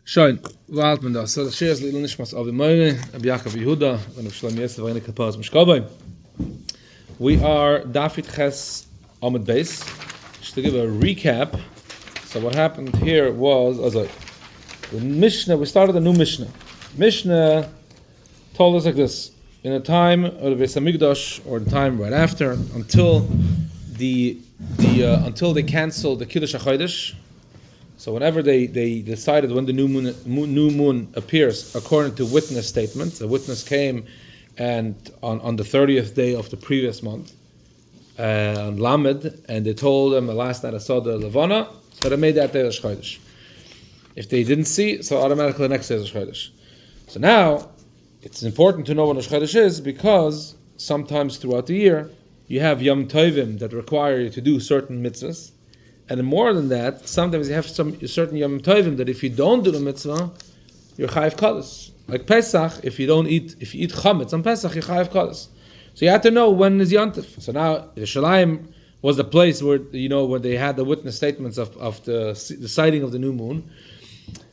Schön, wart man das. So, das Shiur ist little nishmas of yach.ב-יט.א, and of Shlomo Yetzer v'reine kapaz mishkavai. We are Dafit Ches Amud Beis. Just to give a recap, so what happened here was, the Mishnah, we started a new Mishnah. Mishnah told us like this: in a time of the Beis Hamikdash, or the time right after, until they canceled the Kiddush HaChodesh. So whenever they decided when the new moon appears, according to witness statements, a witness came and on the 30th day of the previous month, on Lamed, and they told them the last night I saw the Levana, so they made that day Rosh Chodesh. If they didn't see, so automatically the next day is Rosh Chodesh. So now, it's important to know what Rosh Chodesh is, because sometimes throughout the year, you have Yom Tovim that require you to do certain mitzvahs. And more than that, sometimes you have some certain Yom Tovim that if you don't do the mitzvah, you're chayav kalos. Like Pesach, if you eat chametz on Pesach, you're chayav kalos. So you have to know when is Yontif. So now Yerushalayim was the place where where they had the witness statements of the sighting of the new moon.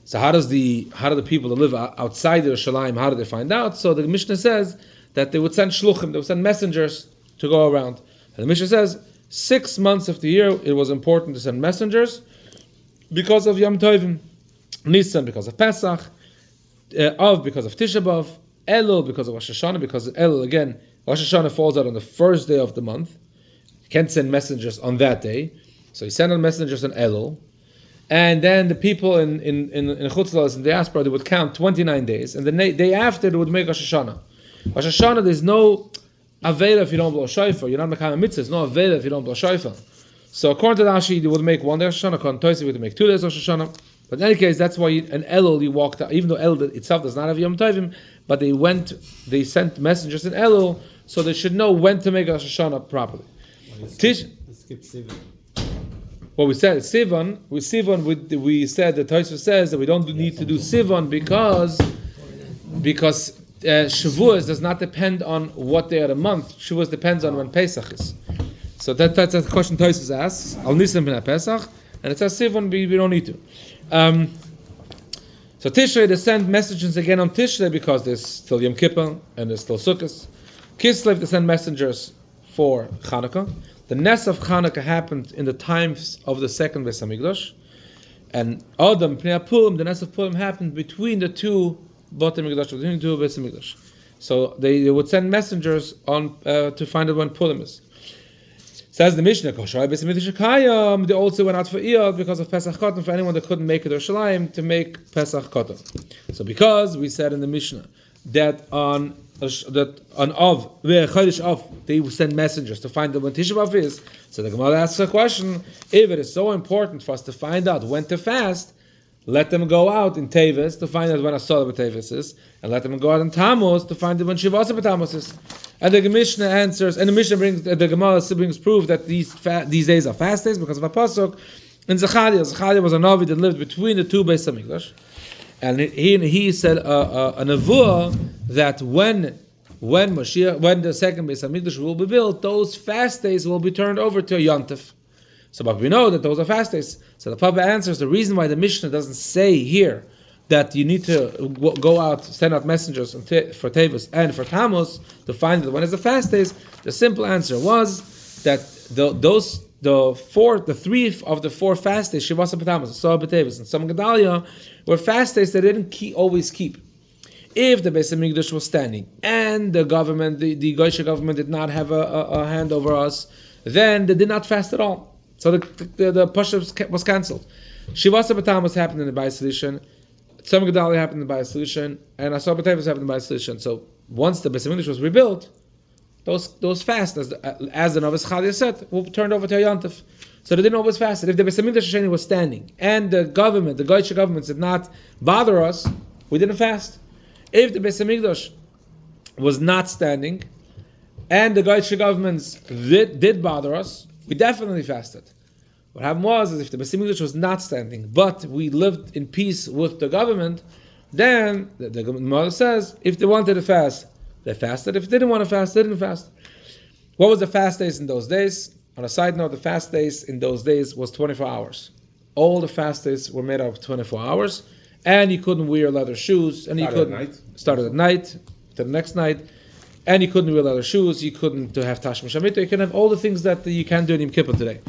So how do the people that live outside Yerushalayim, how do they find out? So the Mishnah says that they would send shluchim, they would send messengers to go around. And the Mishnah says 6 months of the year, it was important to send messengers because of Yom Tovim, Nisan because of Pesach, Av because of Tisha B'Av, Elul because of Rosh Hashana, because Elul, again, Rosh Hashana falls out on the first day of the month. You can't send messengers on that day. So you send on messengers on Elul. And then the people in Chutz La'aretz, in diaspora, they would count 29 days. And the day after, they would make Rosh Hashana. Rosh Hashana, there's no Aveda if you don't blow shofar. You're not Mekayim mitzvahs. No Aveda if you don't blow shofar. So according to Rashi, you would make 1 day Rosh Hashana. According to Tosfos, you would make 2 days Rosh Hashana. But in any case, that's why an Elul you walked out. Even though Elul itself does not have Yom Tovim, but they sent messengers in Elul, so they should know when to make Rosh Hashana properly. What we said is Sivan. With Sivan, we said that Tosfos says that we don't need to do Sivan because Shavuos does not depend on what day of the month. Shavuos depends on when Pesach is. So that's a question Tosfos asks. Al Nisan ben Pesach, and it says Sivan we don't need to. So Tishrei, they send messengers again on Tishrei because there's still Yom Kippur and there's still Sukkot. Kislev, they send messengers for Chanukah. The Ness of Chanukah happened in the times of the second Beis Hamikdash, and Adam Pnei Purim, the Ness of Purim happened between the two Beis Hamikdash. So they would send messengers on to find out when Purim is. Says the Mishnah, they also went out for Iyad because of Pesach Cotton, for anyone that couldn't make it Yerushalayim to make Pesach Cotton. So because we said in the Mishnah that on Av, Chodesh Av, they would send messengers to find out when Tisha B'Av is. So the Gemarrah asks a question: if it is so important for us to find out when to fast, let them go out in Teves to find out when Asar b'Teves is, and let them go out in Tammuz to find out when Shivasa b'Tammuz is. And the Mishnah answers, and the Mishnah brings, the Gemarrah brings proof that these days are fast days because of a pasuk. And Zechariah was a Navi that lived between the two Beis Hamikdash, and he said a nevuah that when the second Beis Hamikdash will be built, those fast days will be turned over to a Yontif. So, but we know that those are fast days. So the Papa answers the reason why the Mishnah doesn't say here that you need to go out, send out messengers for Tevis and for Tammuz to find that when is the fast days. The simple answer was that the 3 of the 4 fast days, Shivasa b'Tammuz, Asar b'Tevis, and some Gedalia, were fast days that they didn't always keep. If the Beis Hamikdash was standing and the government, the Goyish government, did not have a hand over us, then they did not fast at all. So the Pasha was cancelled. Shivasa b'Tammuz happened in the Bayis Solution, Tzom Gedalia happened in the Bayis Solution, and Asar b'Tevis happened in the Bayis Solution. So once the Beis Hamikdash was rebuilt, those fasts, as the Novice Chadia said, were turned over to a Yontif. So they didn't always fast. If the Beis Hamikdash was standing and the government, the Goyish governments, did not bother us, we didn't fast. If the Beis Hamikdash was not standing and the Goyish governments did bother us, we definitely fasted. What happened was, if the Beis Hamikdash was not standing, but we lived in peace with the government, then the Gemarrah says, if they wanted to fast, they fasted. If they didn't want to fast, they didn't fast. What was the fast days in those days? On a side note, the fast days in those days was 24 hours. All the fast days were made out of 24 hours, and you couldn't wear leather shoes, and started at night to the next night, and you couldn't wear leather shoes, you couldn't have Tashma Shamita, you can have all the things that you can't do in Yom Kippur today.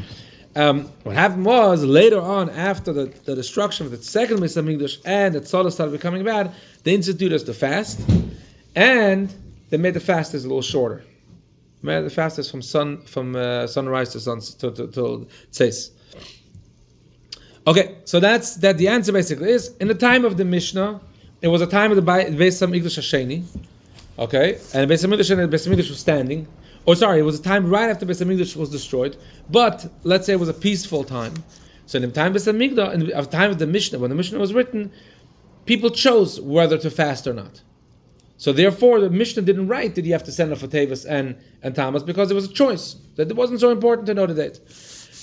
What happened was, later on, after the destruction of the second Beis Hamikdash and the Tzaddah started becoming bad, they instituted us the fast, and they made the fast a little shorter. The fast is from sunrise to till Tzeis. Okay, so that's that. The answer basically is, in the time of the Mishnah, it was a time of the Beis Hamikdash Hasheni. Okay, and the Beis Hamikdash was standing. It was a time right after Beis Hamikdash was destroyed. But let's say it was a peaceful time. So in the time of Beis Hamikdash, in the time of the Mishnah, when the Mishnah was written, people chose whether to fast or not. So therefore, the Mishnah didn't write that you have to send off for Tevis and Tamas, because it was a choice. That it wasn't so important to know the date.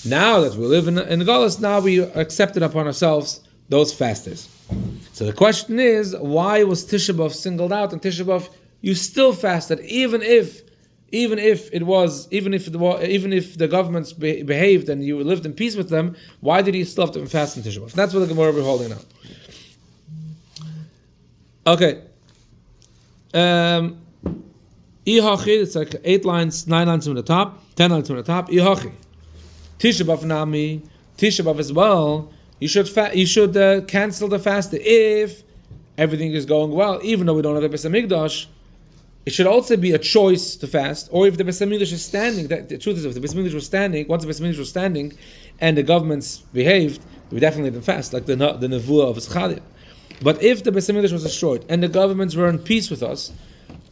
Now that we live in the Galus, now we accepted upon ourselves those fast days. So the question is, why was Tisha B'Av singled out? And Tisha B'Av, you still fasted, even if the governments behaved and you lived in peace with them. Why did you still have to fast in Tisha B'Av? That's what the Gemarrah we're holding now. Okay. It's like 9 lines from the top, 10 lines from the top. Tisha B'Av Nami, Tisha B'Av as well. You should cancel the fast if everything is going well, even though we don't have the Beis Hamikdash. It should also be a choice to fast, or if the Beis Hamikdash is standing. The truth is, if the Beis Hamikdash was standing, once the Beis Hamikdash was standing, and the governments behaved, we definitely didn't fast, like the nevuah of Zechariah. But if the Beis Hamikdash was destroyed and the governments were in peace with us,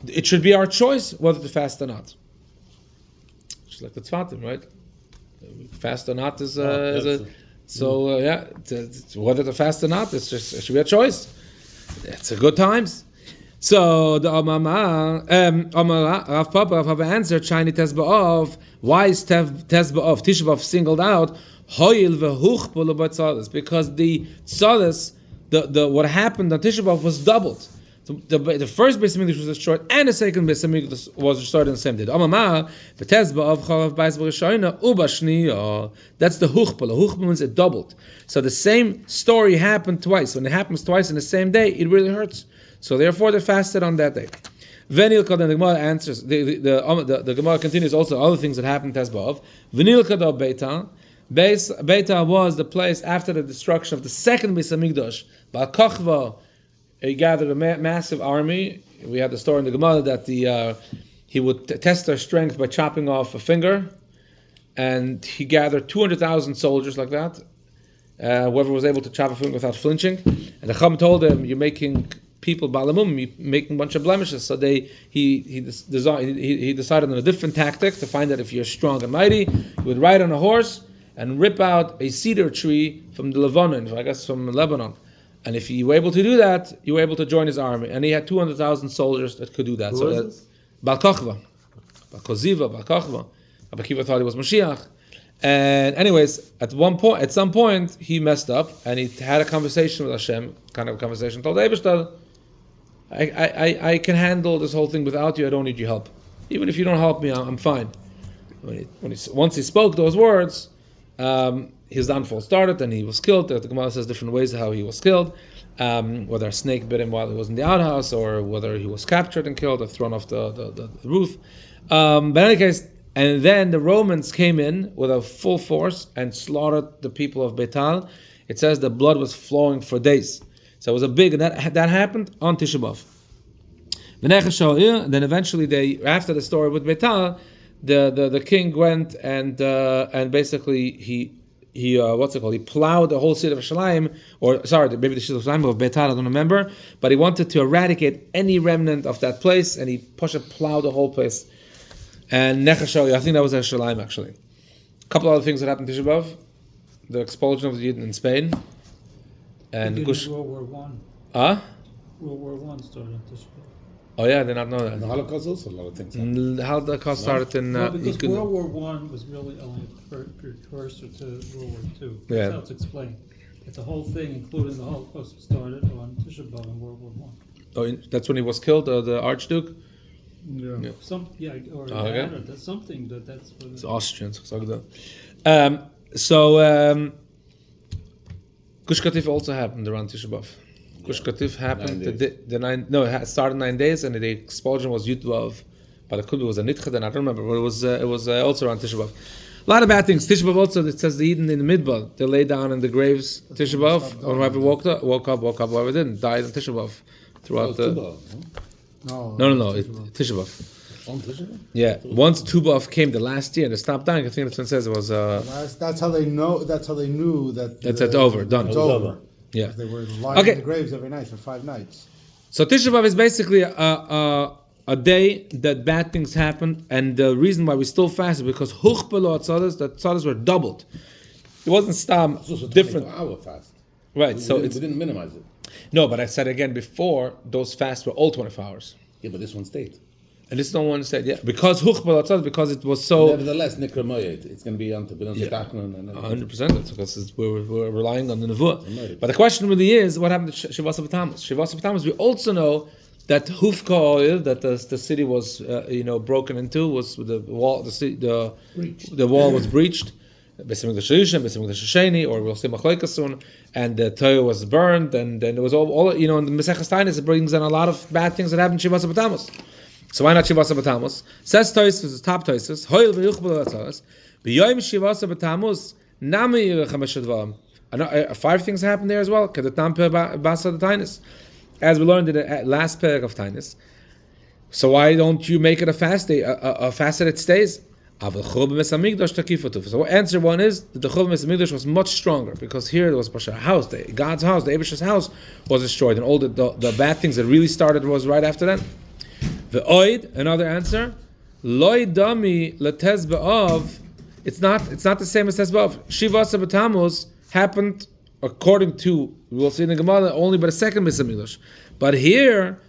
it should be our choice whether to fast or not. Just like the Tzvatim, right? Fast or not is whether to fast or not, it should be a choice. It's a good times. So the Rav Papa answered, Shiny Tes B'Av. Why is Tes B'Av, Tisha B'Av singled out? Because the tzadas, the what happened on Tisha B'Av was doubled. The first Beis Hamikdash was destroyed, and the second Beis Hamikdash was destroyed on the same day. That's the huchpal. Huchpal means it doubled. So the same story happened twice. When it happens twice in the same day, it really hurts. So therefore, they fasted on that day. Venil Kadam, the Gemarrah answers. The Gemarrah continues also other things that happened Tes B'Av. Venil Kadam Beita was the place after the destruction of the second Beis Hamikdash. Bal Kochva, he gathered a massive army. We had the story in the Gemarrah that he would test their strength by chopping off a finger, and he gathered 200,000 soldiers like that. Whoever was able to chop a finger without flinching, and the Chum told him, "You're making people balamum, you're making a bunch of blemishes." So he decided on a different tactic to find out if you're strong and mighty. He would ride on a horse and rip out a cedar tree from the Lebanon, I guess from Lebanon. And if you were able to do that, you were able to join his army. And he had 200,000 soldiers that could do that. Who is this? Bal Kochva. Bal Koziva, Bal Kochva. Rabbi Akiva thought he was Mashiach. And anyways, at some point, he messed up and he had a conversation with Hashem, kind of a conversation, told Eibishter, I can handle this whole thing without you, I don't need your help. Even if you don't help me, I'm fine. Once he spoke those words, his downfall started and he was killed. The Gemarrah says different ways how he was killed, whether a snake bit him while he was in the outhouse, or whether he was captured and killed or thrown off the roof. But in any case, and then the Romans came in with a full force and slaughtered the people of Beital. It says the blood was flowing for days. So it was a big, and that happened on Tisha B'Av. Then eventually after the story with Beital, the king went and basically he plowed the whole city of Yerushalayim, maybe the city of Yerushalayim of Beital, I don't remember, but he wanted to eradicate any remnant of that place, and he plowed the whole place. And Nechashah, I think that was Yerushalayim actually. A couple other things that happened to Tisha B'Av: the expulsion of the Yidden in Spain, and World War I. World War I started in Tisha B'Av. Oh yeah, I did not know that. And the Holocaust also, a lot of things happened. The Holocaust started in... because World War I was really only a precursor to World War II. That's how it's explained. But the whole thing, including the Holocaust, started on Tisha B'Av in World War I. Oh, that's when he was killed, the Archduke? Yeah. Yeah. That's something that's what it's Austrians. Gush Katif also happened around Tisha B'Av. Gush Katif happened 9 days. it started 9 days, and the expulsion was Yud-Vav, but it could be it was a Nitcha, then I don't remember, but it was also around Tisha B'Av. A lot of bad things. Tisha B'Av also, it says the Eden in the Midbar, they lay down in the graves, Tisha B'Av, or whoever woke up, whoever didn't, died on Tisha B'Av throughout the... No, Tisha B'Av. On Tisha B'Av? Yeah, once Tu B'Av came the last year, and they stopped dying, I think that's what it says, it was... That's how they know. That's how they knew that. That's it, over, done. It's over. Yeah. They were lying in the graves every night for 5 nights. So Tisha B'Av is basically a day that bad things happened, and the reason why we still fast is because Huchbelo Atzadas, the Atzadas were doubled. It wasn't stam It's also a different. 24-hour fast. Right, We so didn't minimize it. No, but I said again before, those fasts were all 24 hours. Yeah, but this one stayed. And this no one said, yeah, because Huchbelo Atzadas, because it was so... Nevertheless, Nikramoyet, it's going to be on to Bilan Sedakman and 100%, that's because we're relying on the Nevuah. But the question really is, what happened to Shivasa B'Tammuz? Shivasa B'Tammuz, we also know that Hufka oil, that the city was broken into, was the wall, the wall was breached. Beis Hamikdash Rishon, Beis Hamikdash Sheni, or we'll say Machlokes soon, and the Torah was burned, and then there was all in the Maseches Tanis, it brings in a lot of bad things that happened in Shivasa B'Tammuz. So why not Shivasa B'Tammuz? Says Tosfos, top Tosfos, Hoil v'Yuchbel Atzaras, b'Yom Shivasa B'Tammuz, Nami Yireh Chamesh Dvarim. 5 things happened there as well. Kedatam Per Basa Tanis, as we learned in the last parak of Tanis. So why don't you make it a fast day, a fast that it stays? So answer 1 is that the Churban Beis Hamikdash was much stronger, because here there was a house, God's house, the Eibish's house was destroyed, and all the bad things that really started was right after that. The Oid, another answer, Loi Dami Latez B'Av, it's not the same as Tes B'Av. Shivasa B'Tammuz happened according to, we'll see in the Gemarrah, only by the second Beis Hamikdash. But here,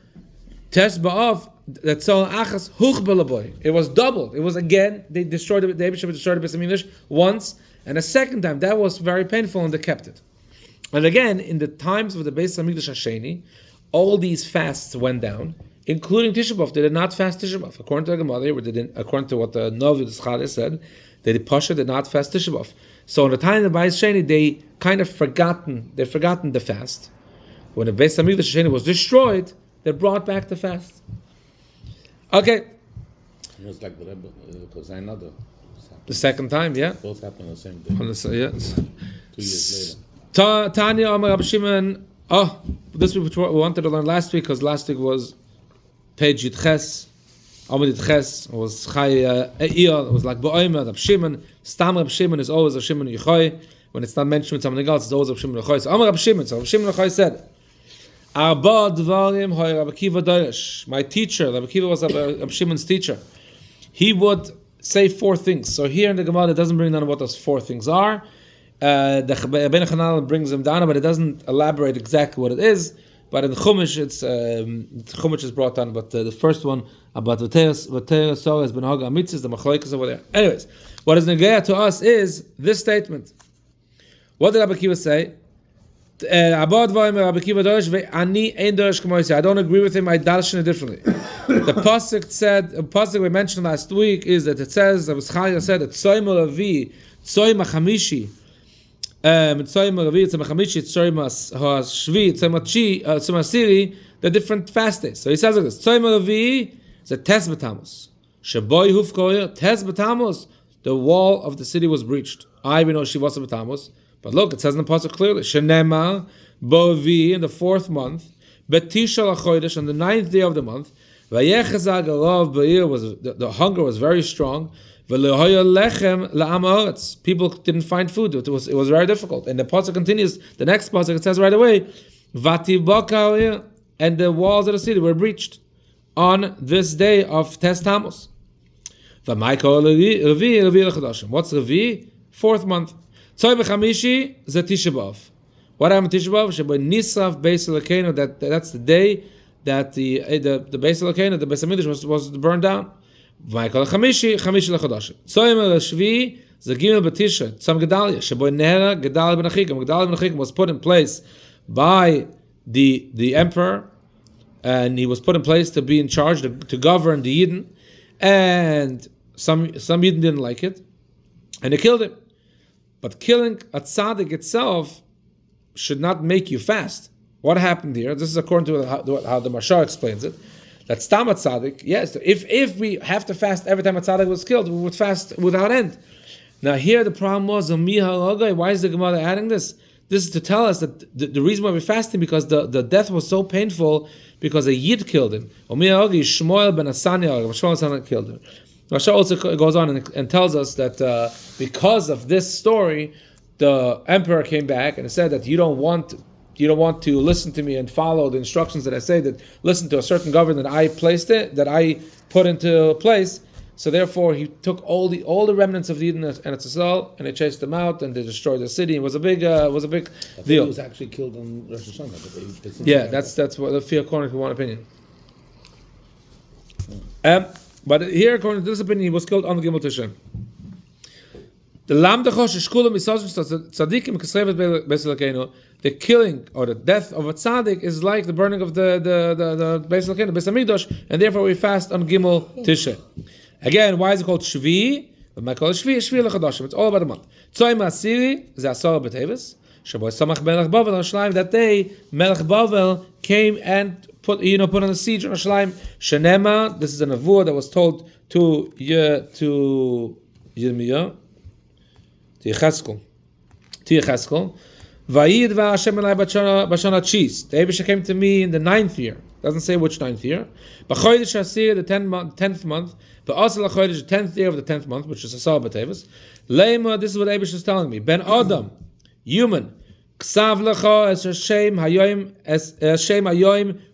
Tes B'Av, that Tzol Achas Huchbelaboy, it was doubled. It was again, they destroyed the Eibishter destroyed the Beis Hamikdash once, and a second time. That was very painful, and they kept it. And again, in the times of the Beis Hamikdash Hasheni, all these fasts went down, including Tisha B'Av. They did not fast Tisha B'Av. According to the Gemarrah, according to what the Novi the Schade said, the Pasha did not fast Tisha B'Av. So in the time of the Beis Sheni, they kind of forgotten the fast. When the Beis Hamikdash Hasheni was destroyed, they brought back the fast. Okay. It was like the Rebbe, because I know the second time, yeah. Both happened on the same day. Yes. 2 years later. Tanya Amar Rabbi Shimon. Oh, this we wanted to learn last week, because last week was page Yitches, Amar Yitches, was Chai Eiyal, it was like Ba'omer, Rabbi Shimon. Stam Rabbi Shimon is always Rabbi Shimon Yochai. When it's not mentioned with something else, it's always Rabbi Shimon Yochai. So Amar Rabbi Shimon, Yochai said, Arba Dvarim Hoy Rabbi Kiva Doresh. My teacher, Rabbi Kiva was Rabbi Shimon's teacher. He would say 4 things. So here in the Gemarrah, it doesn't bring down what those 4 things are. The Ben Chanal brings them down, but it doesn't elaborate exactly what it is. But in the Chumash, Chumash is brought down. But the first one about V'Teres Sorah has been Haga Mitzvahs, the Machlokes over there. Anyways, what is Negea to us is this statement. What did Rabbi Kiva say? I don't agree with him. I darshan it differently. The pasuk we mentioned last week is that it says, that Chaim said that Tzoyim Ravi, Tzoyim Hachamishi, Tzoyim Ravi, Tzoyim Hachamishi, Tzoyim Hashvi, Tzoyim Asiri, the different fast days. So he says like this: Tzoyim Ravi is a Tes B'Tammuz. Shaboy Hufkoyer Tes B'Tammuz. The wall of the city was breached. We know Shivasa B'Tammuz. But look, it says in the pasuk clearly, Shenema Bovi in the 4th month, Betisha LaChodesh on the 9th day of the month, Vayechazag Alav Ba'ir was the hunger was very strong. V'lehoya Lechem LaAm Haaretz. People didn't find food. It was very difficult. And the pasuk continues. The next pasuk it says right away, Vatibaka, and the walls of the city were breached on this day of Tes Tammuz. V'Maiko Revi L'Chadashim. What's Revi? 4th month. Tzoy b'chamishi is Tisha B'Av. What happened to Tisha B'Av? Sheboy Nisraf Beis Elokeinu. That's the day that the Beis Elokeinu, the Beis Hamikdash was burned down. V'Maikol Chamishi L'Chodashim. Tzoy Shvi is Gimel B'Tisha. Tzom Gedalia. Sheboy Nehera Gedalia Ben Achikim. Gedalia Ben Achikim was put in place by the emperor, and he was put in place to be in charge to govern the Yidden, and some Yidden didn't like it, and they killed him. But killing a tzaddik itself should not make you fast. what happened here? This is according to how the Mashar explains it. That Stam Tzaddik, yes, if we have to fast every time a Tzaddik was killed, we would fast without end. Now here the problem was, why is the Gemarrah adding this? This is to tell us that the reason why we're fasting, because the death was so painful because a Yid killed him. Shmuel ben Shmuel killed him. Mashar also goes on and tells us that because of this story, the emperor came back and said that you don't want to listen to me and follow the instructions that I say, that listen to a certain government that I put into place. So therefore, he took all the remnants of the Eden and Etzisrael, and he chased them out, and they destroyed the city. It was a big deal. He was actually killed on Rosh Hashana. Yeah, that's what the fear according to one opinion. But here, according to this opinion, he was killed on the Gimel Tisha. The killing or the death of a tzaddik is like the burning of the Beis Elokeinu, Beis Hamikdash, and therefore we fast on Gimel Tisha. Again, why is it called Shvi? But my call is Shvi L'Chadashim. It's all about a month. Tzayim Asiri is Asara B'Tevis. Shaboy Samach Melech Bavel on Shalayim. That day, Melech Bavel came and put on a siege on Shalayim. Shenema. This is a nevuah that was told to Yirmiyah, to Yecheskel. Vayid v'Hashem elai b'shana cheese. The Eibusha came to me in the 9th year. Doesn't say which 9th year. B'chodesh Asir, the 10th month. B'asel HaChodesh, the 10th year of the 10th month, which is Asar B'Tevis. Leima, this is what Eibusha is telling me. Ben Adam, human. Ksav lecha es Hashem hayoim,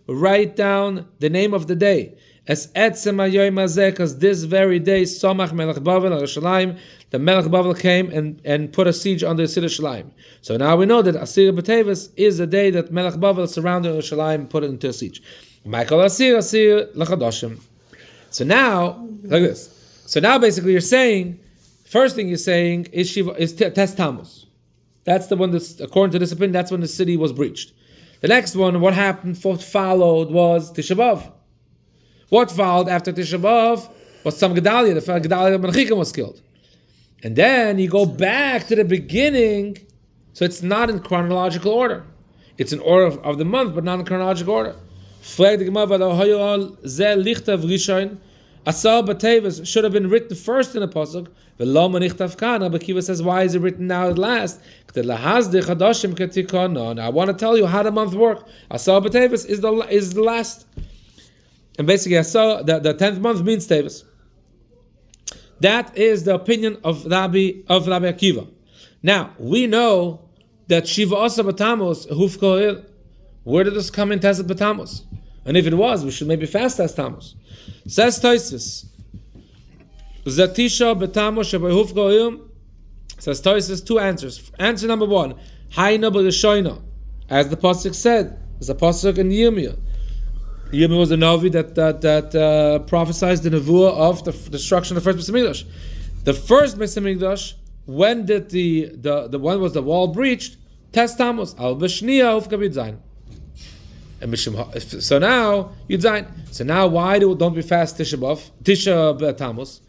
write down the name of the day. Es etzem hayoim hazeh, because this very day, Samach Melech Bavel al Yerushalayim, the Melech Bavel came and put a siege on the city of Yerushalayim. So now we know that Asir B'Tevis is the day that Melech Bavel surrounded Yerushalayim and put it into a siege. Michael Asir L'Chadashim. So now, like this. So now basically you're saying, first thing you're saying is Tes Tammuz. That's the one that's, according to this opinion, that's when the city was breached. The next one, what happened, what followed was Tisha B'Av. What followed after Tisha B'Av was Tzam Gedalia, the Gedalia ben Achikam was killed. And then you go back to the beginning, so it's not in chronological order. It's in order of the month, but not in chronological order. Flag the Gemarrah, Zeh Lichtav Rishon, Asar B'Tevis should have been written first in the pasuk. V'lo Nichtav Kana, but Kiva says, why is it written now at last? Now I want to tell you how the month works. Asar B'Tevis is the last. And basically, Asar, the 10th month means Tevis. That is the opinion of Rabbi Akiva. Now, we know that Shiva Asa B'Tammuz, Hufkoil, where did this come in Tesat B'Tammuz? And if it was, we should maybe fast as Tammuz. Says Tosfos, Zatisha B'Tammuz Shabai Hufkoil. Says Tosfos, two answers. Answer number one, Hayna B'Rishoina. As the pasuk said, there's a pasuk in Yirmiyah. Yirmiyah was a Navi that prophesied the nevuah of the destruction of the first Beis Hamikdash. The first Beis Hamikdash, when did when was the wall breached? Tes Tammuz al b'shniya ufka b'yidzayin. So now Yidzayin. So now why don't we fast Tisha B'Tammuz?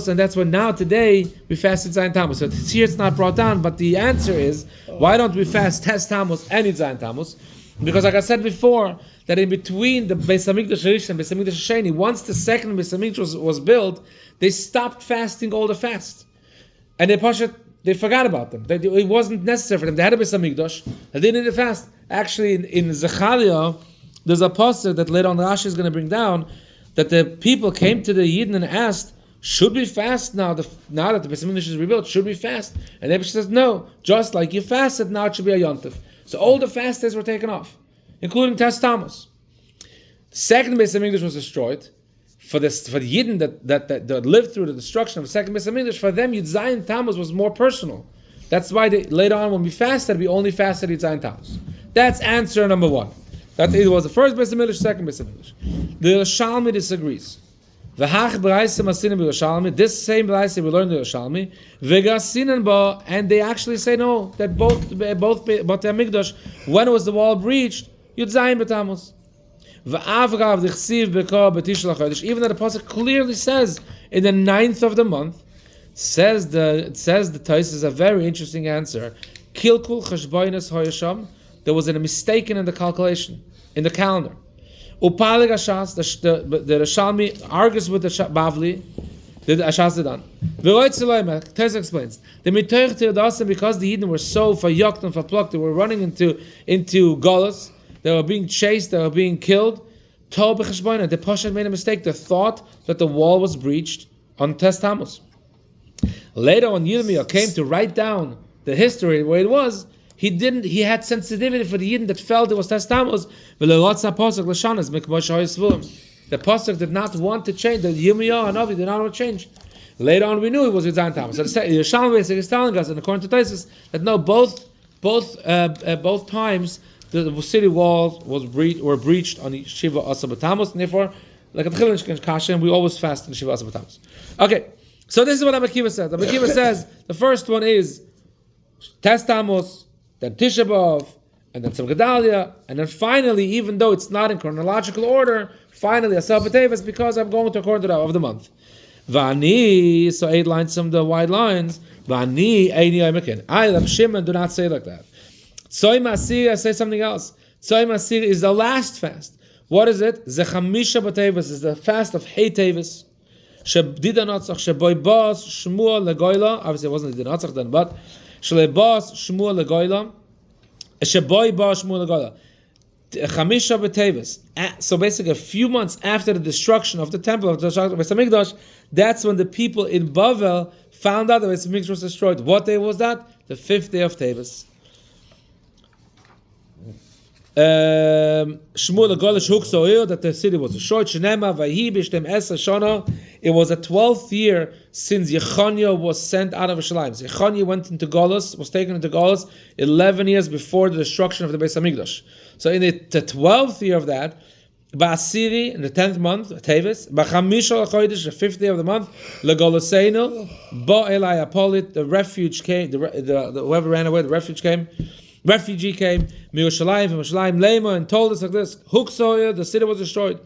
And that's when now today we fast Yidzayin Tammuz. So here it's not brought down, but the answer is why don't we fast Tes Tammuz and Yidzayin Tammuz? Because like I said before, that in between the Beis Hamikdash Rishon and Beis Hamikdash Sheni, once the second Beis Hamikdash was built, they stopped fasting all the fast, and they forgot about them. It wasn't necessary for them. They had a Beis Hamikdash, they didn't need to fast. Actually, in Zechariah, there's a pasuk that later on Rashi is going to bring down that the people came to the Yidden and asked, "Should we fast now? Now that the Beis Hamikdash is rebuilt, should we fast?" And Abraham says, "No. Just like you fasted, now it should be a yontif." So all the fast days were taken off, including Tes Tammuz. The second Beis Hamikdash was destroyed. For the Yidden that lived through the destruction of the second Beis Hamikdash, for them Yidzayin Tammuz was more personal. That's why later on when we fasted, we only fasted Yidzayin Tammuz. That's answer number one. That it was the first Beis Hamikdash, second Beis Hamikdash. The Yerushalmi disagrees. This same Braisa we learned in the Yerushalmi. And they actually say no, that both Batei Hamikdash, when was the wall breached, Yudzayin B'Tammuz. Even though the pasuk clearly says in the 9th of the month, says the Tais is a very interesting answer. Kilkul cheshboinus hoyasham. There was a mistake in the calculation, in the calendar. Upalig Ashas, the Rishalmi argues with the Bavli, the Ashas Didan. Tess explains the Mitoich Tirdasim, because the Yidden were so fayoked and faplucked, they were running into Golos, they were being chased, they were being killed. The Pasha made a mistake. They thought that the wall was breached on Tes Tammuz. Later, when Yirmiyah came to write down the history where it was, he had sensitivity for the Yidden that felt it was Tes Tammuz. The Pasuk did not want to change. The Yirmiyah and Avi did not want to change. Later on, we knew it was Yudzayin Tammuz. So the Yerushalmi basically is telling us, and according to Taisus, that no, both times the city walls were breached on Shiva Asa B'Tammuz, and therefore, like a Tchilin Kashem, we always fast on Shiva Asa B'Tammuz. Okay, so this is what Abakiva says. Abakiva says the first one is Tes Tammuz, then Tisha B'Av, and then some Gedalia, and then finally, even though it's not in chronological order, finally Asa B'Teves, because I'm going to according to of the month. Vani, so 8 lines, some of the wide lines. Vani, Eini Aymekin. I, Rab Shimon, do not say like that. Tzoy Masir, I say something else. Tzoy Masir is the last fast. What is it? Zechamisha B'Teves is the fast of Hey Teves. Shebdida Natzach, Sheboy Bas, Shmua Legoila. Obviously, it wasn't the Natzach then, but Shlebas, Shmua Legoila. Sheboy Bas, Shmua Legoila. Chamisha B'Teves. So basically, a few months after the destruction of the temple of the Beis Hamikdash, that's when the people in Bavel found out that Beis Hamikdash was destroyed. What day was that? The 5th day of Teves. Shmuel Golish Huksoil, that the city was destroyed. Shenema Vahi Bishtem Esa Shana. It was the 12th year since Yechoniah was sent out of Yerushalayim. Yechoniah went into Golos, was taken into Golos 11 years before the destruction of the Beis Hamikdash. So in the 12th year of that, Ba'asiri, in the 10th month, Teves, Ba'chamisha Chodesh, the 5th day of the month, Legoloseinu, Ba'elai Apolit, the refuge came, the whoever ran away, the refugee came, Mirushalayim, from Yerushalayim, Lema, and told us like this, Huksoya, the city was destroyed.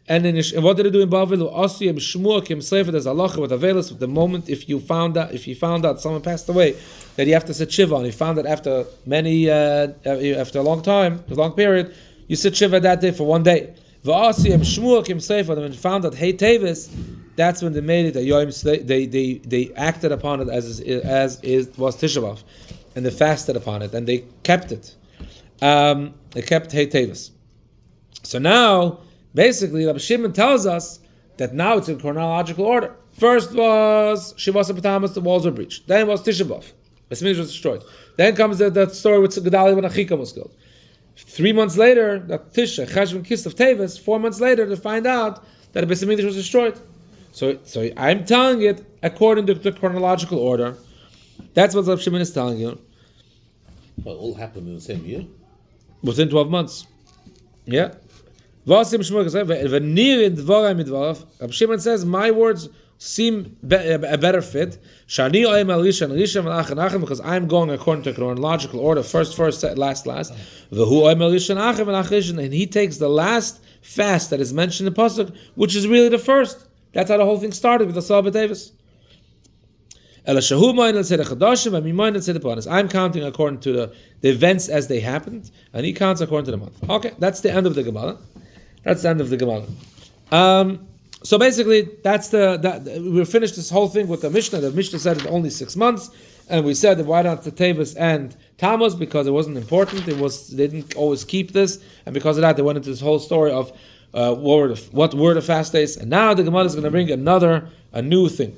And then what did they do in Bavel? Asiyim Shmua Kim Sefer, there's halacha with Avelis, with the moment if you found out someone passed away, that you have to sit Shiva, and you found that after after a long period, you sit Shiva that day for one day. V'asiyim Shmua Kim Sefer, when you found that Hey Tevis, that's when they made it a Yom, they acted upon it as it was Tisha B'Av, and they fasted upon it, and they kept it. They kept Hey Tevis. So now, basically, Rabbi Shimon tells us that now it's in chronological order. First was Shivasa B'Tammuz, the walls were breached. Then was Tisha B'Av, Beis Hamikdash was destroyed. Then comes the story with Gedalia when Achikam was killed. 3 months later, that Tisha, Cheshvan Kislev Tevis, 4 months later, they find out that Beis Hamikdash was destroyed. So I'm telling it according to the chronological order. That's what Rabbi Shimon is telling you. Well, it all happened in the same year? Within 12 months. Yeah. Rabbi Shimon says, my words seem a better fit. Because I'm going according to chronological order. First, last. And he takes the last fast that is mentioned in the Pasuk, which is really the first. That's how the whole thing started with the Asa B'Teves. I'm counting according to the events as they happened, and he counts according to the month. Okay, that's the end of the Gemarrah. So basically, we finished this whole thing with the Mishnah. The Mishnah said it's only 6 months, and we said that why not the Tevis and Tammuz, because it wasn't important. They didn't always keep this, and because of that, they went into this whole story of what were the fast days. And now the Gemarrah is going to bring a new thing.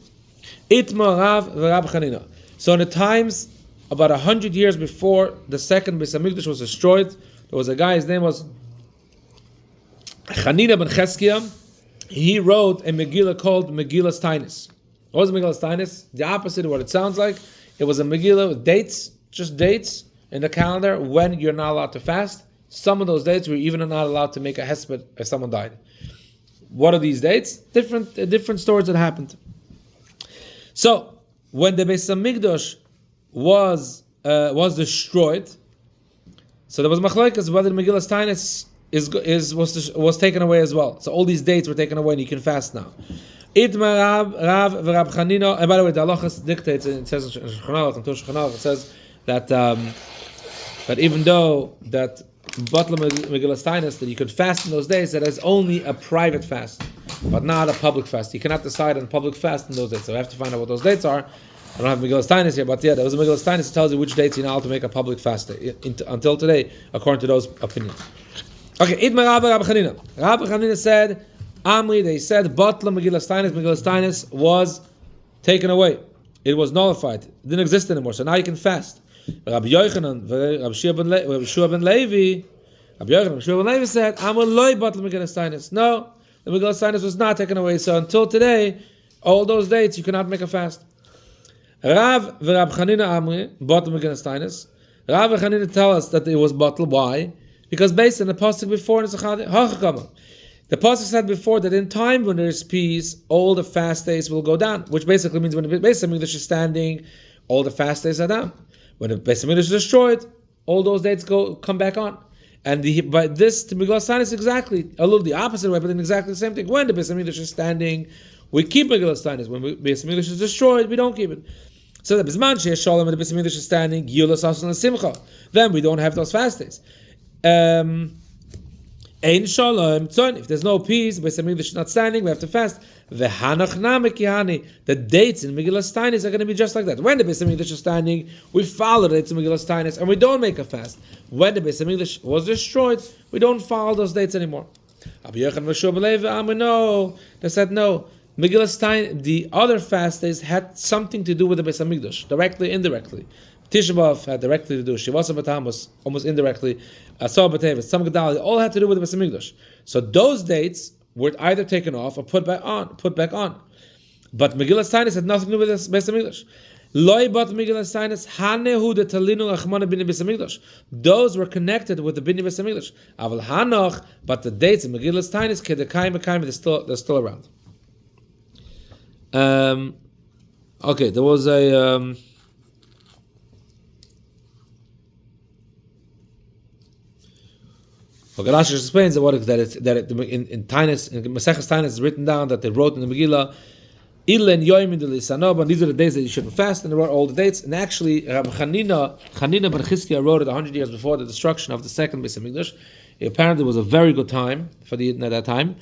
Itma Rav v'Rab Chanina. So in the times about 100 years before the second Beis Hamikdash was destroyed, there was a guy. His name was Chanina ben Cheskia. He wrote a Megillah called Megilas Tanis. What was Megilas Tanis? The opposite of what it sounds like. It was a Megillah with dates, just dates in the calendar when you're not allowed to fast. Some of those dates were even not allowed to make a hesped if someone died. What are these dates? Different stories that happened. So when the Beis Hamikdash was destroyed, so there was machlokes whether the Megilas Tanis was taken away as well. So all these dates were taken away, and you can fast now. Idma Rav v'Rab Chanina. And by the way, the halachas dictates. It says in Shulchan Aruch, it says that even though that Megilas Tanis, that you could fast in those days, that is only a private fast, but not a public fast. You cannot decide on a public fast in those dates. So I have to find out what those dates are. I don't have Megilas Tanis here, but yeah, there was a Megilas Tanis that tells you which dates you're not allowed to make a public fast until today, according to those opinions. Okay, Idma Rabbi Chanina. Rabbi Chanina said, Amri, they said, Batla Megilas Tanis was taken away. It was nullified. It didn't exist anymore. So now you can fast. Rabbi Yochanan, Rabbi Shiur ben Levi, said, Amr loy Batla Megilas Tanis. No, the Megilas Tanis was not taken away. So until today, all those dates, you cannot make a fast. Rav v'Rab Chanina Amri, Batla Megilas Tanis. Rav and Chanina tell us that it was Batla. Why? Because based on the pasuk before, the pasuk said before that in time when there is peace, all the fast days will go down, which basically means when the Beis Hamikdash is standing, all the fast days are down. When the Beis Hamikdash is destroyed, all those dates come back on. And by this, to Megilas Tanis, exactly a little the opposite way, but then exactly the same thing. When the Beis Hamikdash is standing, we keep Megilas Tanis. When the Beis Hamikdash is destroyed, we don't keep it. So the Bisman Sheish Shalom and the Beis Hamikdash is standing, Yulas Asun and Simcha. Then we don't have those fast days. Ein Shalom Tzon. If there's no peace, Beis Hamikdash is not standing, we have to fast. V'hanach namek yahani. The dates in Megilas Tanis are going to be just like that. When the Beis Hamikdash is standing, we follow the dates in Megilas Tanis, and we don't make a fast. When the Beis Hamikdash was destroyed, we don't follow those dates anymore. Rabbi Yochanan v'Shua ben Levi, no. They said no. Megilas Tanis, the other fast days had something to do with the Beis Hamikdash, directly, indirectly. Tisha B'Av had directly to do. Shivasa B'Tammuz almost indirectly. Asar B'Tevet, some Gedalia, all had to do with the Beis Hamikdash. So those dates were either taken off or put back on. But Megilas Tanis had nothing to do with the Beis Hamikdash. Loi bat Megilas Tanis hanehu de talinu achmana b'nei Beis Hamikdash. Those were connected with the b'nei Beis Hamikdash. Aval hanoch, but the dates in Megilas Tanis kedekayim b'kayim, they're still around. Okay, there was a. Rashi explains in Tanis, in Maseches Tanis, is written down that they wrote in the Megillah, Ilen Yoyim Delisanob, and these are the days that you shouldn't fast, and they wrote all the dates. And actually, Rabbi Chanina ben Chizkiah wrote it 100 years before the destruction of the second Beis Hamikdash. Apparently, it was a very good time for the Yidden at that time.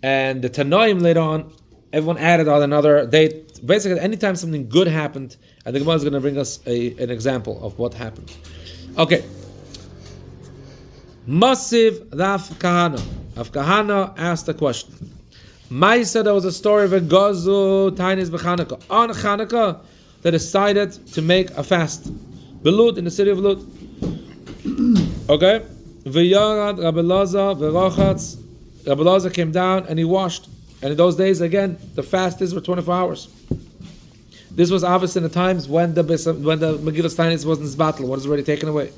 And the Tanoim later on, everyone added on another date. Basically, anytime something good happened, and the Gemarrah is going to bring us an example of what happened. Okay. Masiv Rav Kahana. Rav Kahana asked a question. Maisa, there was a story of a Gazu Tanis b'Chanukah. On Chanukah, they decided to make a fast. Belut, in the city of Lut. Okay? V'yarad Rabbi Lazar v'rochatz. Rabbi Lazar came down and he washed. And in those days, again, the fasts were 24 hours. This was obviously in the times when the Megilas Tanis wasn't his battle, what is already taken away.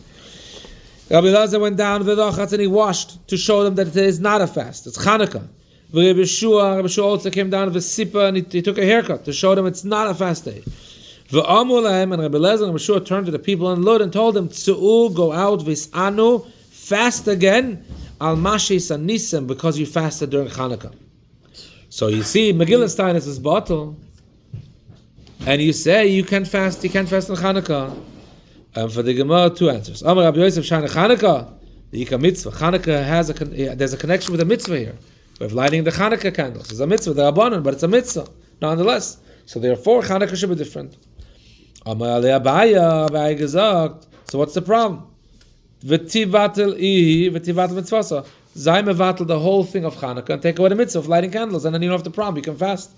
Rabbi Lazar went down v'rochatz and he washed to show them that it is not a fast. It's Chanukah. Rabbi Shua also came down with Sipa and he took a haircut to show them it's not a fast day. And Rabbi Lezer and Rabbi Shua turned to the people in Lud and told them, Tzu'u, go out, v'is'anu, fast again, al mashis anisem, because you fasted during Chanukah. So you see, Megilas Tanis is bottle, and you say you can't fast on Chanukah. And for the Gemarrah, two answers. Amar Rabbi Yosef Shana Chanukah, the Yika mitzvah. Chanukah there's a connection with a mitzvah here. We have lighting the Chanukah candles. It's a mitzvah, the Rabbanon, but it's a mitzvah, nonetheless. So therefore, Chanukah should be different. Amar Alei Abaya gesagt. So what's the problem? V'tivatel ihi, v'tivatel mitzvasa. Zay mevatel the whole thing of Chanukah and take away the mitzvah of lighting candles, and then you don't have the problem. You can fast.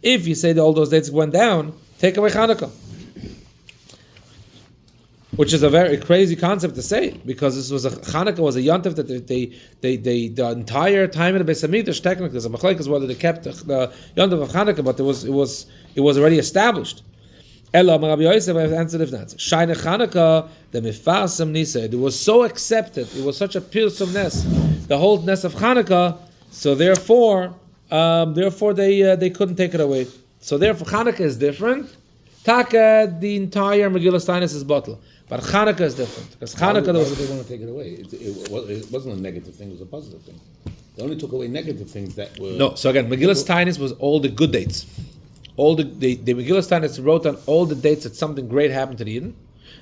If you say that all those dates went down, take away Chanukah. Which is a very crazy concept to say, because this was Chanukah was a yontif that they the entire time of the Beis Hamikdash, technically there's a machlekes whether they kept the yontif of Chanukah, but it was already established. Ela Rabbi Yosef answered if not. Shine Chanukah, the meforshim nisa, it was so accepted, it was such a pilsumness, the whole ness of Chanukah, so therefore they couldn't take it away. So therefore Chanukah is different. Taka, the entire Megilas Tanis is bottle. But Chanukah is different. Because Chanukah, why would they want to take it away? It wasn't a negative thing, it was a positive thing. They only took away negative things that were... No, so again, Megilas Tanis was all the good dates. All the Megilas Tanis wrote down all the dates that something great happened to the Yidden.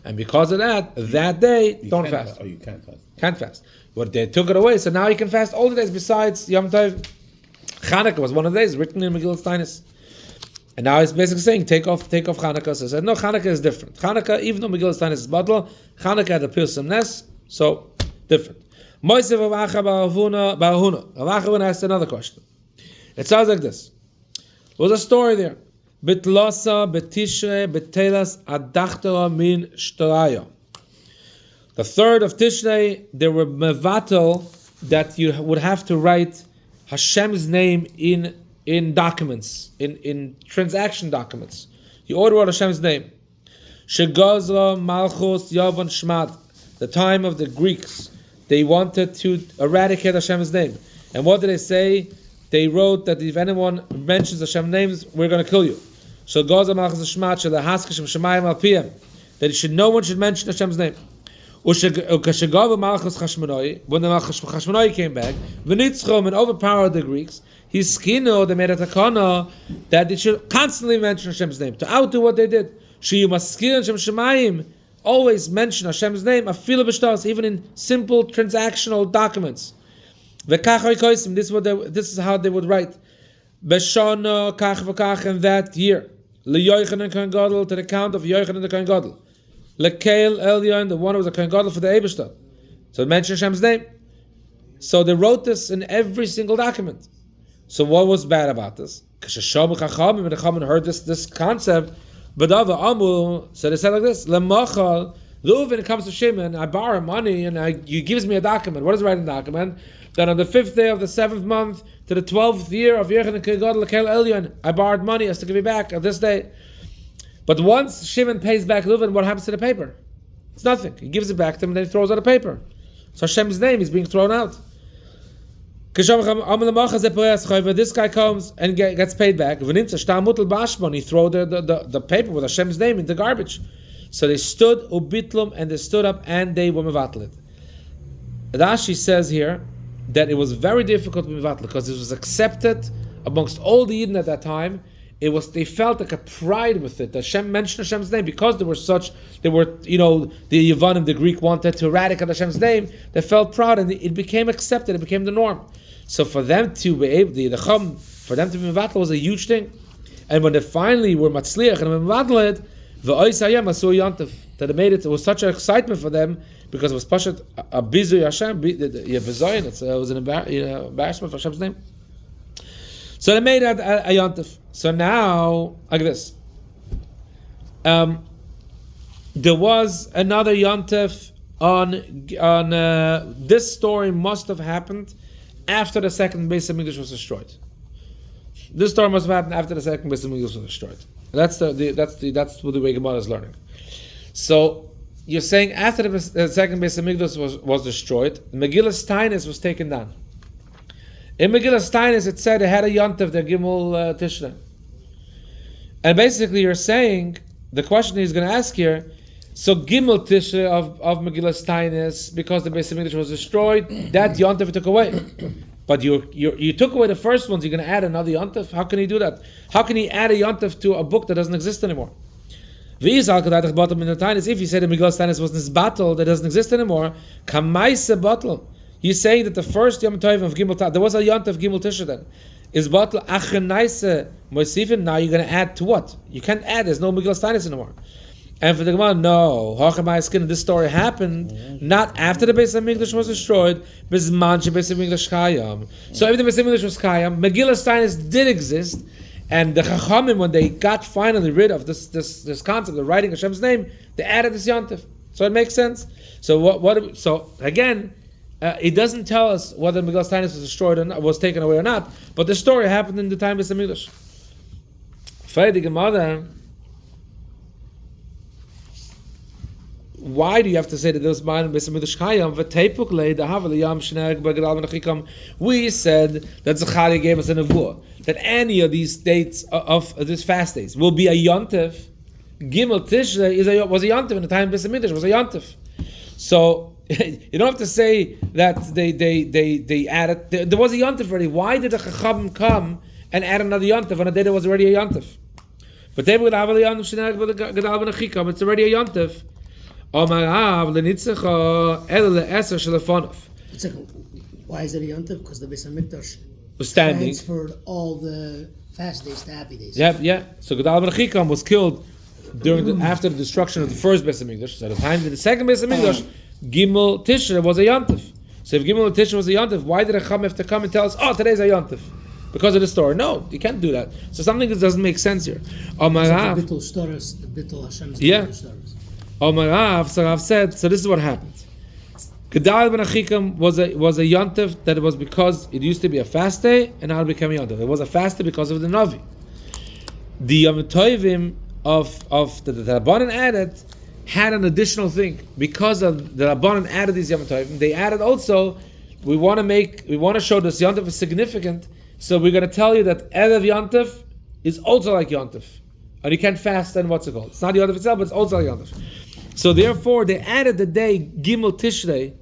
And because of that, that day, You don't can't fast. Oh, you can't fast. Can't fast. But they took it away, so now you can fast all the days besides Yom Tov. Chanukah was one of the days written in Megilas Tanis. And now he's basically saying, take off Chanukah. So I said, no, Chanukah is different. Chanukah, even though Megilas Tanis is bottle, Chanukah had a Pirsum Nes, so different. Moisev Avacha Barahuna. Avacha asked another question. It sounds like this. There was a story there. Bitlasa, Betishrei, Betelas, Adachtara min Shtaraya. The 3rd of Tishrei, there were mevatel that you would have to write Hashem's name in documents, in transaction documents. You order out Hashem's name. Shegazra, Malchus, Yavan, Shmad. The time of the Greeks, they wanted to eradicate Hashem's name. And what did they say? They wrote that if anyone mentions Hashem's names, we're going to kill you. Shegazra, Malchus, Shmad, Shelahaskashim, Shemayim, Al Piyam. That no one should mention Hashem's name. When the Malchus Chashmonai came back, V'nitzchom and overpowered the Greeks, his skino, they made a takana that they should constantly mention Hashem's name to outdo what they did. Shiur maskir Hashem Shemayim, always mention Hashem's name, afilu b'shtas, even in simple transactional documents. This is how they would write. B'shana kach v'kach in that year, LeYochanan Kohen Gadol, to the count of Yochanan the Kohen Gadol. Lekeil Elyon, the one who was a Kohen Gadol for the Eibishter. So it mentioned Hashem's name. So they wrote this in every single document. So what was bad about this? Because the Chachamim heard this concept, so they said like this: Lemachal, when it comes to Shimon, I borrow money and he gives me a document. What does it write in the document? That on the 5th day of the 7th month to the 12th year of Yochanan Kohen Gadol Lekeil Elyon, I borrowed money, has to give me back at this day. But once Shimon pays back Reuven, what happens to the paper? It's nothing. He gives it back to him and then he throws out the paper. So Hashem's name is being thrown out. This guy comes and gets paid back. He throws the paper with Hashem's name in the garbage. So they stood ubitlum and they stood up and they were mevatlet. Rashi says here that it was very difficult to be mevatlet because it was accepted amongst all the Yidden at that time. They felt like a pride with it. Hashem mentioned Hashem's name because the Yevanim, the Greek, wanted to eradicate Hashem's name. They felt proud and it became accepted. It became the norm. So for them to be able, for them to be mevatel was a huge thing. And when they finally were matzliach and mevatel that it made it was such an excitement for them because it was pashat a bizu Hashem, it was an embarrassment for Hashem's name. So they made it a yontif. So now, like this. There was another yontif on this story must have happened after the second Beis Hamikdash was destroyed. This story must have happened after the second Beis Hamikdash was destroyed. That's what the way Gemarrah is learning. So you're saying after the second Beis Hamikdash was destroyed, Megilas Tanis was taken down. In Megilas Tanis it said it had a yontif, the Gimel Tishrei. And basically you're saying, the question he's going to ask here, so Gimel Tishrei of Megilas Tanis, because the Beis Hamikdash was destroyed, that yontif took away. But you took away the first ones, you're going to add another yontif? How can he do that? How can he add a yontif to a book that doesn't exist anymore? If he said the Megilas Tanis was this battle that doesn't exist anymore, Kamaise battle. He's saying that the first Yom Tov of Gimel Tishrei, there was a yontif Gimel Tishrei then. Is battle Achenaise Moisifin? Now you're going to add to what? You can't add. There's no Megilas Tanis anymore. And for the Gemara, no. This story happened not after the Beis Hamikdash was destroyed. So if the Beis Hamikdash was Kayam, Megilas Tanis did exist, and the Chachamim, when they got finally rid of this concept of writing Hashem's name, they added this yontif. So it makes sense. So So again, it doesn't tell us whether Megilas Tanis was destroyed or not, was taken away or not, but the story happened in the time of Beis Hamikdash. The Gemara, why do you have to say that this man Beis Hamikdash Kayam? We said that Zechariah gave us a nevuah that any of these dates of these fast days will be a yontif. Gimel Tishrei was a yontif in the time of Beis Hamikdash, was a yontif. So you don't have to say that they added. There was a yontif already. Why did the Chachamim come and add another yontif on a day there was already a yontif? But it's already a yontif. Omar Av lenitzecha el le'eser shelefonav. It's like, why is it a yontif? Because the Beis Hamikdash Was standing. transferred all the fast days to happy days. Yeah. So Gedal ben Achikam was killed after the destruction of the first Beis Hamikdash. So at the time of the second Beis Hamikdash, Gimel Tishrei was a yontif. So if Gimel Tishrei was a yontif, why did Acham have to come and tell us, oh, today's a yontif? Because of the story. No, you can't do that. So something that doesn't make sense here. Omar Rav. The Bittul Hashem's Yeah. Stories. Omar Rav, so Rav said, so this is what happened. Gedal ben Achikam was a yontif that it was because it used to be a fast day and now it became a yontif. It was a fast day because of the Navi. The Yom Tovim of the Rabbanan added had an additional thing. Because of the Rabbanan added these Yom Tovim, they added also, we want to show this yontif is significant, so we're going to tell you that Erev yontif is also like yontif. And you can't fast then what's it called? It's not yontif itself, but it's also like yontif. So therefore, they added the day Gimel Tishrei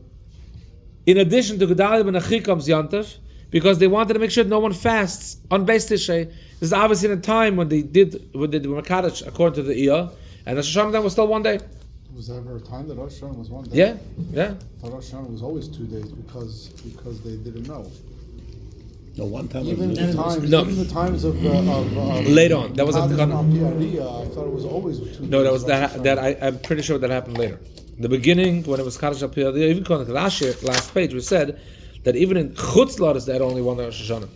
in addition to Gedaliah ben Achikam's yontif, because they wanted to make sure that no one fasts on Beis Tishrei. This is obviously in a time when they did Makadash according to the Iyah, and Rosh Hashanah was still one day. Was there ever a time that Rosh Hashanah was one day? Yeah. I thought Rosh Hashanah was always 2 days because they didn't know. No, one time. Even the times of Later on, that was I thought it was always 2 days. No, that was I'm pretty sure that happened later. The beginning, when it was Kaddish Al Pi Adiyah, even last page, we said that even in Chutz Ladas they had only one Rosh Hashanah.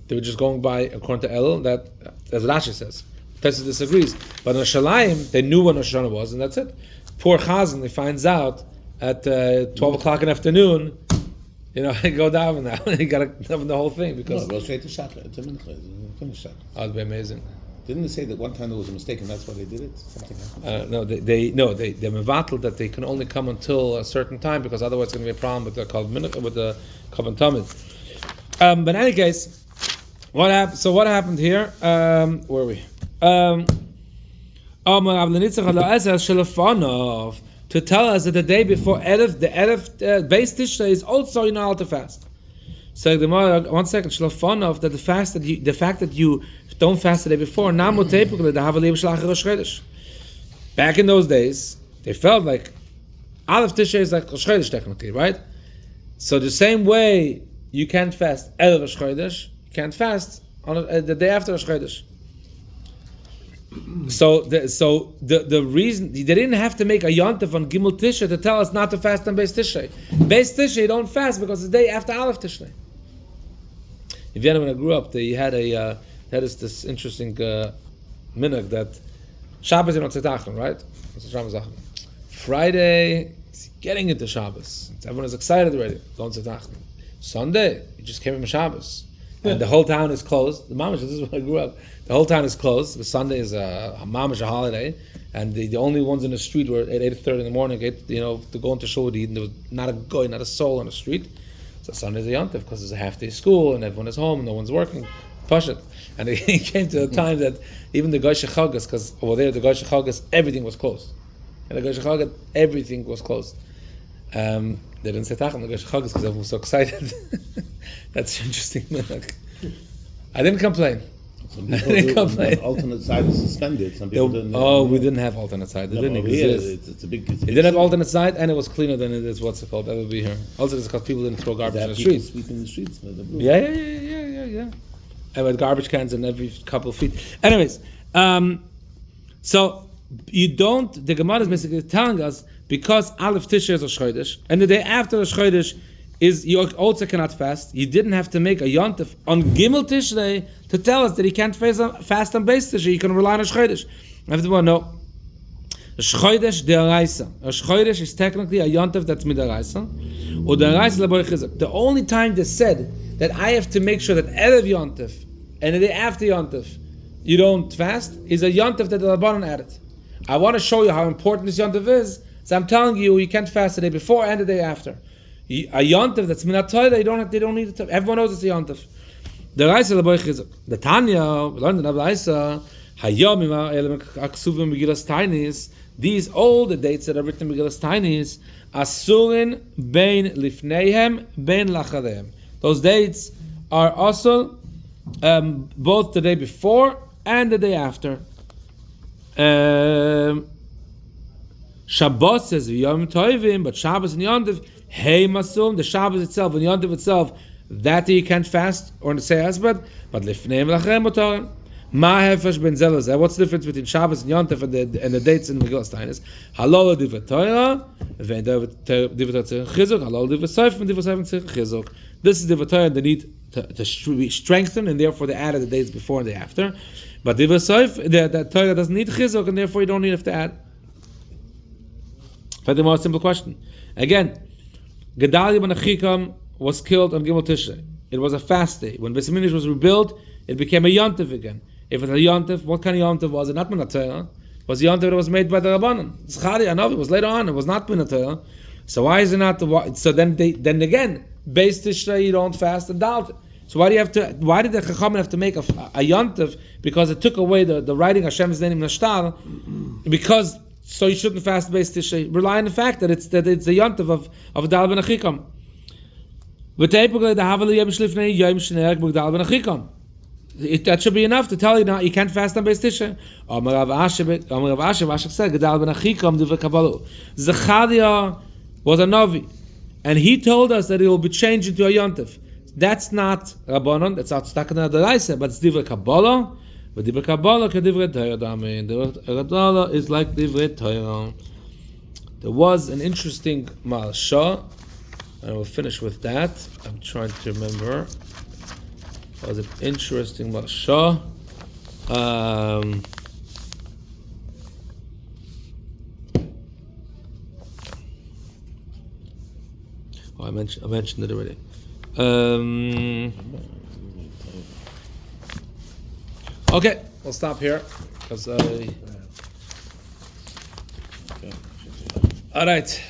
They were just going by according to El, that as Rashi says. Tessus disagrees. But in Shalayim, they knew when Rosh Hashanah was, and that's it. Poor Chazan, he finds out at 12 o'clock in the afternoon, go down now. You got to have the whole thing because. No, go straight to Shachar. It's a mincha. Finish Shachar. That would be amazing. Didn't they say that one time there was a mistake and that's why they did it? Something happened. They mevatel that they can only come until a certain time because otherwise it's going to be a problem with the Kavan Tamid. But in any case, what happened? So what happened here? Where are we? To tell us that the day before Erev, the Erev Beis Tishrei is also you're not allowed to fast. So the Gemarrah, 1 second, Shlofanov, that the fact that you don't fast the day before, back in those days, they felt like Aleph Tishrei is like Rosh Chodesh technically, right? So the same way you can't fast Erev Rosh Chodesh, you can't fast on the day after Rosh Chodesh. So the reason they didn't have to make a yontif on Gimel Tishrei to tell us not to fast on Beis Tishrei. Beis Tishrei you don't fast because it's the day after Aleph Tishrei. If you when I grew up, they had this interesting minhag that Shabbos you don't tzedachim, right? Friday it's getting into Shabbos. Everyone is excited already. Don't tzedachim. Sunday you just came from Shabbos. And the whole town is closed. The mamash, this is where I grew up. The whole town is closed. The Sunday is a mamash, a holiday, and the only ones in the street were at 8:30 in the morning. To go into shul to eat, and there was not a guy, not a soul on the street. So Sunday's a yontif because there's a half day school and everyone is home, and no one's working. Push it. And it came to a time that even the Goy Shechagas, because over there the Goy Shechagas, everything was closed. And the Goy Shechagas, everything was closed. They didn't say Tacham, the Goy Shechagas, because everyone was so excited. That's interesting. I didn't complain. The alternate side is suspended. Some people didn't. We didn't have alternate side. It didn't exist. It's a big. It didn't have alternate side, and it was cleaner than it is. What's it called? That would be here. Also, it's because people didn't throw garbage in the streets. Sweeping the streets. Yeah. And with garbage cans in every couple of feet. Anyways, so you don't. The Gemarrah is basically telling us because Aleph Tishrei is Rosh Chodesh, and the day after Rosh Chodesh is you also cannot fast. You didn't have to make a yontif on Gimel Tishrei to tell us that he can't fast on Beis Tishrei. You can rely on Rosh Chodesh. I have to know. Rosh Chodesh de'araisa. Rosh Chodesh is technically a yontif that's midaraisa. Or de'araisa l'boy chizuk. The only time they said that I have to make sure that Erev yontif and the day after yontif you don't fast is a yontif that the Rabbanan added. I want to show you how important this yontif is. So I'm telling you can't fast the day before and the day after. A yontif that's minat Torah, they don't need it. Everyone knows it's a yontif. The Raisa l'boy chizuk. The Tanya, we learned in the Raisa, hayom ima elam aksuvim Megilas Tanis. These old dates that are written in Megilas Tanis, asurin bein lifneihem bein lacharehem. Those dates are also both the day before and the day after. Shabbos says v'yom tovim, but Shabbos and Yontif, hey masum, the Shabbos itself and Yontif itself, that you can't fast or say asbad, but lifnei v'lachem motarim. Ma hefesh ben zelazeh. What's the difference between Shabbos and Yontif and the dates in Megilas Tanis? Halal divrei Torah, v'en divrei Torah chizuk. Halal divrei Seif, and divrei Seif chizuk. This is divrei Torah. They need to be strengthened, and therefore they added the dates before and the after. But divrei Seif, the Torah doesn't need chizuk, and therefore you don't need to add. For the most simple question. Again, Gedalia ben Achikam was killed on Gimel Tishrei. It was a fast day. When Beis Hamikdash was rebuilt, it became a Yontif again. If it's a Yontif, what kind of Yontif was it? Not Minatayah. It was a Yontif that was made by the Rabbanan. Zchari, I know it was later on. It was not Minatayah. So why is it not? So then again, Beis Tishrei you don't fast and doubt it. So why did the Chachamim have to make a Yontif? Because it took away the writing Hashem's name in Nashtar. Because so you shouldn't fast Beis Tishrei. Rely on the fact that it's the Yontif of Dal ben Achikam. That should be enough to tell you now you can't fast on Beis Tishrei. Zechariah was a Navi, and he told us that it will be changed into a Yontif. That's not Rabbanon, that's not stuck in the Daraisa, but it's Divrei Kabbalah. But Divrei Kabbalah Divrei Torah. Divrei Kabbalah is like Divrei Torah. There was an interesting Marsha, and we'll finish with that. I'm trying to remember. It was an interesting Marsha. I mentioned it already. Okay, we'll stop here because all right.